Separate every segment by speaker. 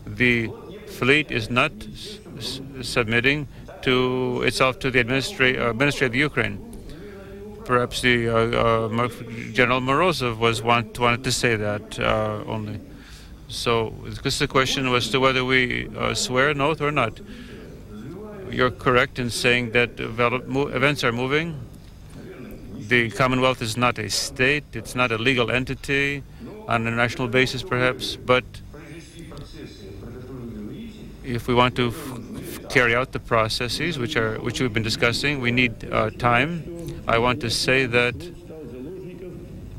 Speaker 1: The fleet is not submitting to itself to the ministry of the Ukraine. Perhaps the General Morozov wanted to say that only. So this is a question as to whether we swear an oath or not. You're correct in saying that events are moving. The Commonwealth is not a state. It's not a legal entity on an international basis, perhaps. But if we want to carry out the processes which we've been discussing, we need time. I want to say that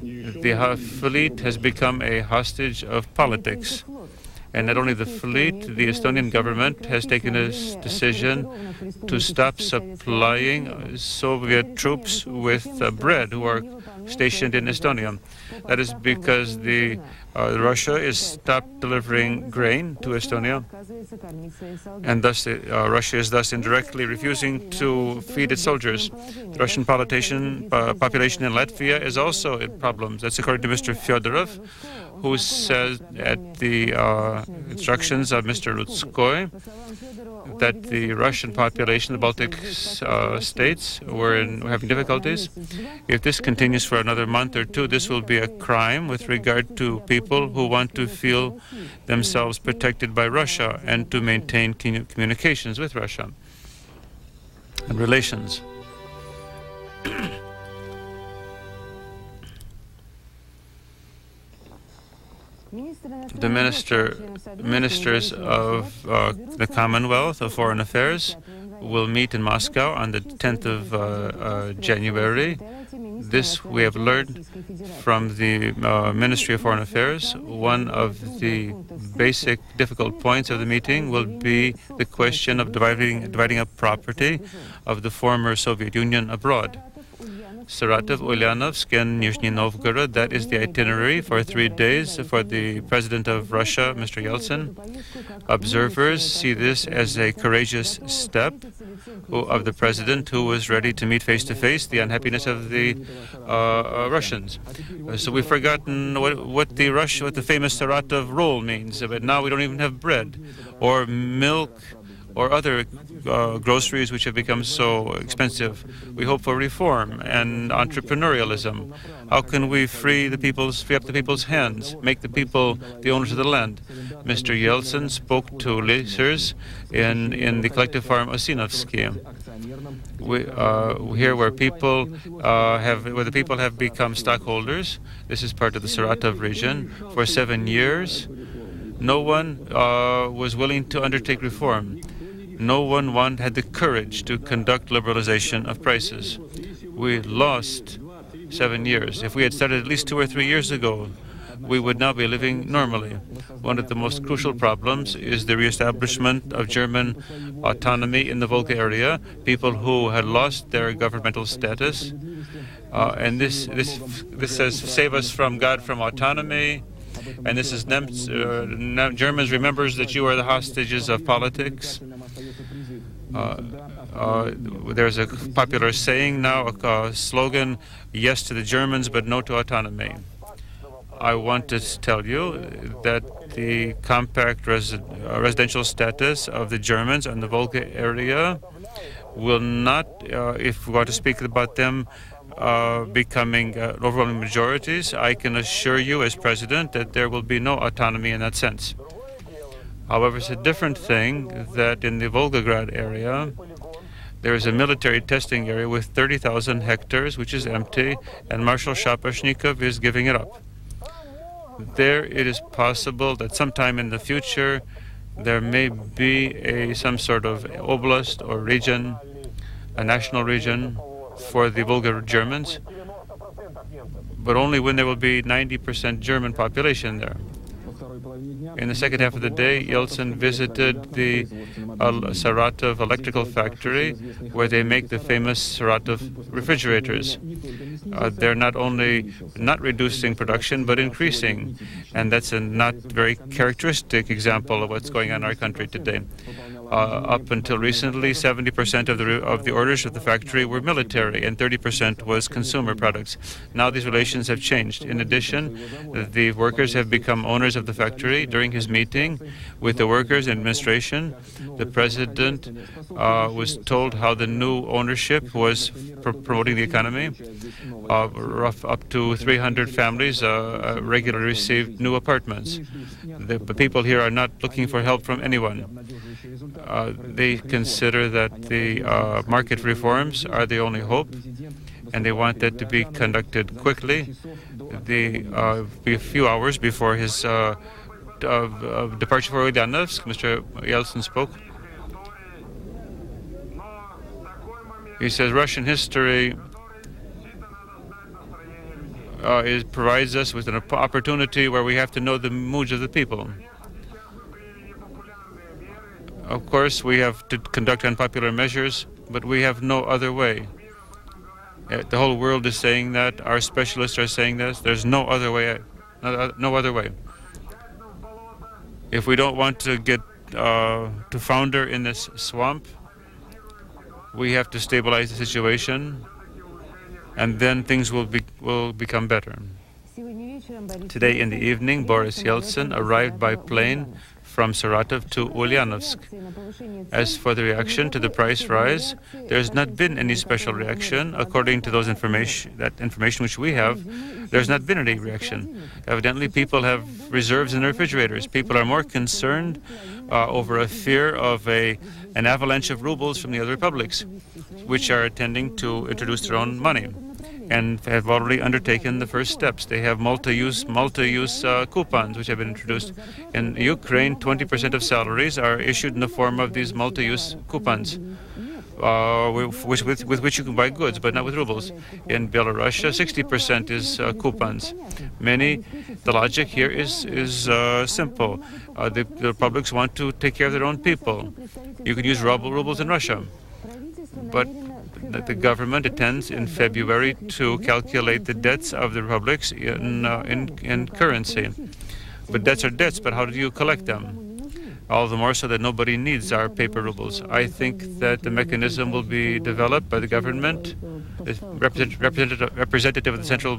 Speaker 1: the fleet has become a hostage of politics. And not only the fleet, the Estonian government has taken a decision to stop supplying Soviet troops with bread who are stationed in Estonia. That is because Russia is stopped delivering grain to Estonia, and thus Russia is thus indirectly refusing to feed its soldiers. The Russian population in Latvia is also in problems. That's according to Mr. Fyodorov, who says at the instructions of Mr. Rutskoy that the Russian population, the Baltic states, were having difficulties. If this continues for another month or two, this will be a crime with regard to people who want to feel themselves protected by Russia and to maintain communications with Russia and relations. The ministers of the Commonwealth of Foreign Affairs will meet in Moscow on the 10th of January. This we have learned from the Ministry of Foreign Affairs. One of the basic difficult points of the meeting will be the question of dividing up property of the former Soviet Union abroad. Saratov, Ulyanovsk, and Nizhny Novgorod. That is the itinerary for 3 days for the President of Russia, Mr. Yeltsin. Observers see this as a courageous step of the President, who was ready to meet face-to-face the unhappiness of the Russians. So we've forgotten what the famous Saratov roll means, but now we don't even have bread or milk or other groceries which have become so expensive. We hope for reform and entrepreneurialism. How can we free up the people's hands, make the people the owners of the land? Mr. Yeltsin spoke to leasers in the collective farm Osinovsky. Here where the people have become stockholders. This is part of the Saratov region. For 7 years, no one was willing to undertake reform. No one had the courage to conduct liberalization of prices. We lost 7 years. If we had started at least 2 or 3 years ago, we would now be living normally. One of the most crucial problems is the reestablishment of German autonomy in the Volga area, people who had lost their governmental status. And this says, save us from God from autonomy. And this is Germans remembers that you are the hostages of politics. There's a popular saying now, a slogan, yes to the Germans, but no to autonomy. I want to tell you that the compact residential status of the Germans in the Volga area will not, if we want to speak about them, becoming overwhelming majorities, I can assure you as president that there will be no autonomy in that sense. However, it's a different thing that in the Volgograd area, there is a military testing area with 30,000 hectares, which is empty, and Marshal Shapashnikov is giving it up. There it is possible that sometime in the future, there may be some sort of oblast or region, a national region for the Volga Germans, but only when there will be 90% German population there. In the second half of the day, Yeltsin visited the Saratov electrical factory, where they make the famous Saratov refrigerators. They're not only not reducing production, but increasing. And that's a not very characteristic example of what's going on in our country today. Up until recently, 70% of the orders of the factory were military, and 30% was consumer products. Now these relations have changed. In addition, the workers have become owners of the factory. During during his meeting with the workers and administration, the president was told how the new ownership was promoting the economy. Up to 300 families regularly received new apartments. The people here are not looking for help from anyone. They consider that the market reforms are the only hope, and they want that to be conducted quickly. Be a few hours before his departure for Ulyanovsk, Mr. Yeltsin spoke. He says Russian history provides us with an opportunity where we have to know the moods of the people. Of course, we have to conduct unpopular measures, but we have no other way. The whole world is saying that. Our specialists are saying this. There's no other way. No other way. If we don't want to get to founder in this swamp, we have to stabilize the situation, and then things will become better. Today in the evening, Boris Yeltsin arrived by plane from Saratov to Ulyanovsk. As for the reaction to the price rise, there has not been any special reaction. According to those information which we have, there's not been any reaction. Evidently, people have reserves in their refrigerators. People are more concerned over a fear of an avalanche of rubles from the other republics, which are intending to introduce their own money and have already undertaken the first steps. They have multi-use coupons which have been introduced. In Ukraine, 20% of salaries are issued in the form of these multi-use coupons, with which you can buy goods, but not with rubles. In Belarus, 60% is coupons. The logic here is simple. The republics want to take care of their own people. You can use rubles in Russia, but the government intends in February to calculate the debts of the republics in currency. But debts are debts, but how do you collect them? All the more so that nobody needs our paper rubles. I think that the mechanism will be developed by the government, the representative of the central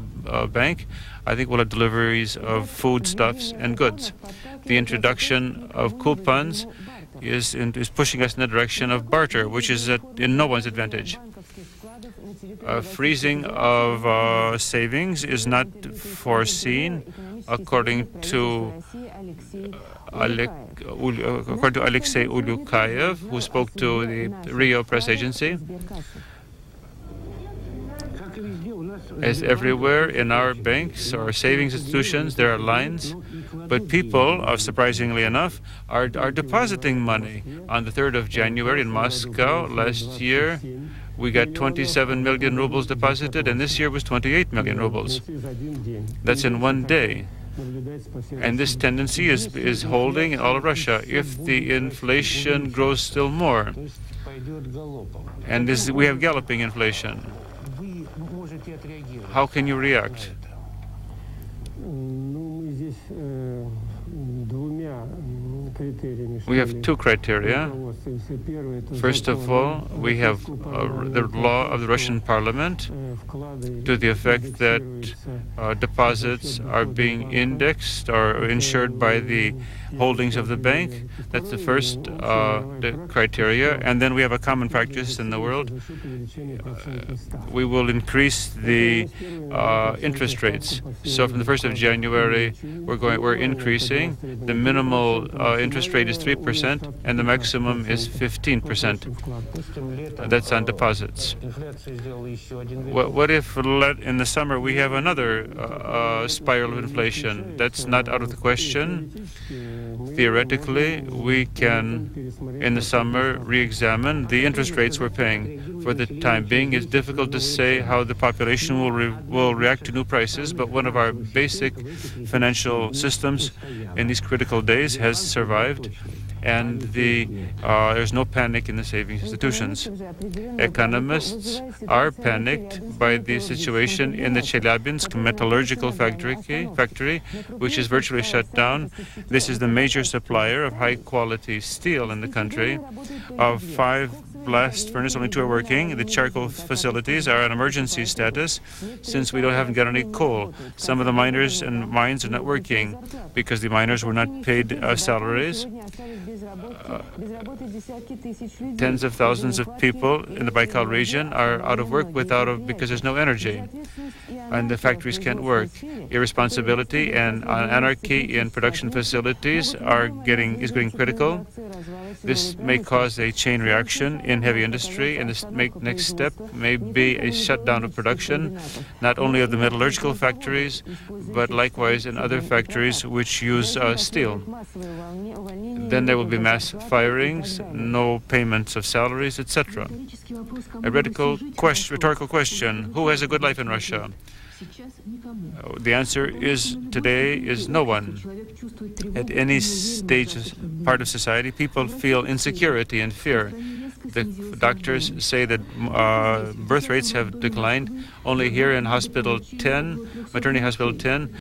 Speaker 1: bank. I think we'll have deliveries of foodstuffs and goods. The introduction of coupons is pushing us in the direction of barter, which is in no one's advantage. Freezing of savings is not foreseen, according to Alexei Ulyukayev, who spoke to the Rio press agency. As everywhere in our banks or savings institutions, there are lines, but people, surprisingly enough, are depositing money. On the 3rd of January in Moscow last year, we got 27 million rubles deposited, and this year was 28 million rubles. That's in one day. And this tendency is holding in all of Russia. If the inflation grows still more, and we have galloping inflation, how can you react? We have two criteria. First of all, we have the law of the Russian parliament to the effect that deposits are being indexed or insured by the holdings of the bank. That's the first criteria. And then we have a common practice in the world. We will increase the interest rates. So from the 1st of January, we're increasing. The minimal interest rate is 3%, and the maximum is 15%. That's on deposits. What if in the summer we have another spiral of inflation? That's not out of the question. Theoretically, we can, in the summer, re-examine the interest rates we're paying. For the time being, it's difficult to say how the population will react to new prices, but one of our basic financial systems in these critical days has survived, and there's no panic in the savings institutions. Economists are panicked by the situation in the Chelyabinsk metallurgical factory, which is virtually shut down. This is the major supplier of high-quality steel in the country. Of 5 blast furnace, only 2 are working. The charcoal facilities are on emergency status since we haven't got any coal. Some of the miners and mines are not working because the miners were not paid salaries. Tens of thousands of people in the Baikal region are out of work because there's no energy, and the factories can't work. Irresponsibility and anarchy in production facilities is getting critical. This may cause a chain reaction in heavy industry, and the next step may be a shutdown of production, not only of the metallurgical factories, but likewise in other factories which use steel. Then there will be mass firings, no payments of salaries, etc. A rhetorical question: who has a good life in Russia? The answer today is no one. At any part of society, people feel insecurity and fear. The doctors say that birth rates have declined. Only here in Hospital 10, Maternity Hospital 10,